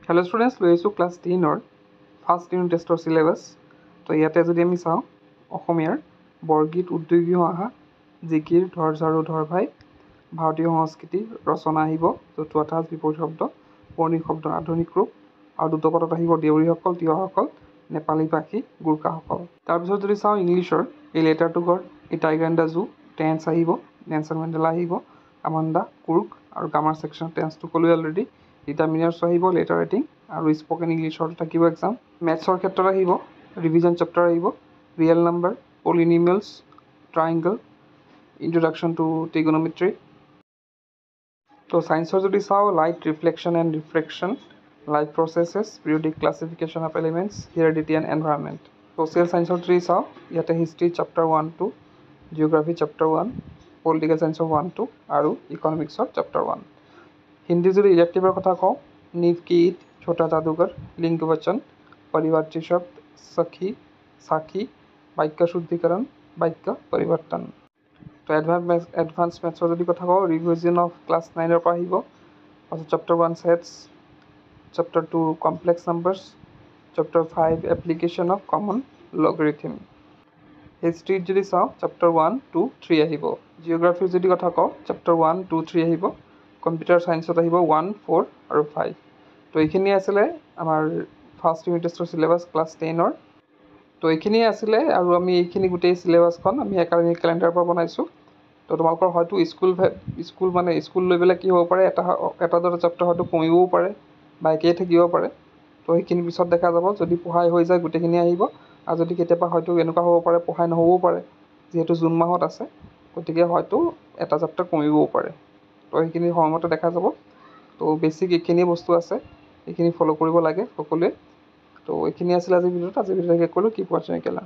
Hello students, লৈ আহিছোঁ class 10 first unit টেষ্টৰ চিলেবাছ। তো ইয়াতে যদি আমি চাওঁ অসমীয়াৰ বৰগীত উদ্যোগী অহা জিকিৰ ধৰ ঝাৰু ধৰ ভাই ভাৰতীয় সংস্কৃতি ৰচনা আহিব য'ত আঠাচ বিপৰীত শব্দ পৌৰাণিক শব্দ আধুনিক ৰূপ আৰু দ্ৰুতপদত আহিব দেউৰীসকল তিৱাসকল নেপালী ভাষী গোৰ্খাসকল। তাৰপিছত যদি চাওঁ ইংলিছৰ এই লেটাৰটো গড় এই tiger and the zoo tense আহিব নেলছন মেণ্ডেলা আহিব আমাণ্ডা কুৰুক আৰু গ্ৰামাৰ ছেকশ্যন টেন্সটো ক'লোৱে অলৰেডি ডিটাৰমিনাৰ্ছ আহিব লেটাৰ ৰাইটিং আৰু স্পকেন ইংলিছৰ থাকিব এক্সাম। মেথছৰ ক্ষেত্ৰত আহিব ৰিভিজন চেপ্টাৰ আহিব real number polynomials triangle introduction to trigonometry. তো ছায়েন্সৰ যদি চাওঁ light reflection and refraction life processes periodic classification of elements heredity and environment. Social ছায়েন্সৰ যদি চাওঁ ইয়াতে history chapter 1-2 geography chapter 1 political ছায়েন্সৰ 1-2 আৰু ইকনমিক্সৰ চেপ্টাৰ 1। হিন্দী যদি ইলেক্টিভৰ কথা কওঁ नीव की ईद छोटा जादूगर लिंग वचन परिवर्ती शब्द सखी साखी वाक्य शुद्धिकरण वाक्य परिवर्तन। तो एडभान्स मेथ्सर যদি কথা কওঁ ৰিভিজন অফ ক্লাছ 9 পৰা আহিব তাৰপিছত chapter 1 sets chapter 2 complex numbers chapter 5 application of common logarithm. হিষ্ট্ৰীত যদি চাওঁ চেপ্টাৰ 1, 2, 3 আহিব। জিঅ'গ্ৰাফীৰ যদি কথা কওঁ চেপ্টাৰ 1, 2, 3 আহিব। কম্পিউটাৰ ছায়েন্সত আহিব 1, 4 আৰু 5। তো এইখিনি আছিলে আমাৰ ফাৰ্ষ্ট ইউনিট টেষ্টৰ চিলেবাছ ক্লাছ 10। তো এইখিনিয়ে আছিলে আৰু আমি এইখিনি গোটেই চিলেবাছখন আমি একাডেমিক কেলেণ্ডাৰৰ পৰা বনাইছোঁ। তো তোমালোকৰ হয়তো স্কুল লৈ পেলাই কি হ'ব পাৰে এটা দুটা চেপ্টাৰ হয়তো কমিবও পাৰে বা একেই থাকিব পাৰে। তো সেইখিনি পিছত দেখা যাব যদি পঢ়াই হৈ যায় গোটেইখিনি আহিব আৰু যদি কেতিয়াবা হয়তো এনেকুৱা হ'ব পাৰে পঢ়াই নহ'বও পাৰে যিহেতু জুন মাহত আছে গতিকে হয়তো এটা চেপ্টাৰ কমিবও পাৰে। তো সেইখিনি সময়মতে দেখা যাব। তো বেছিক এইখিনি বস্তু আছে এইখিনি ফ'ল' কৰিব লাগে সকলোৱে। তো এইখিনি আছিলে আজিৰ ভিডিঅ'ত শেষ কৰিলোঁ। কিপ ৱাচিং একেলা।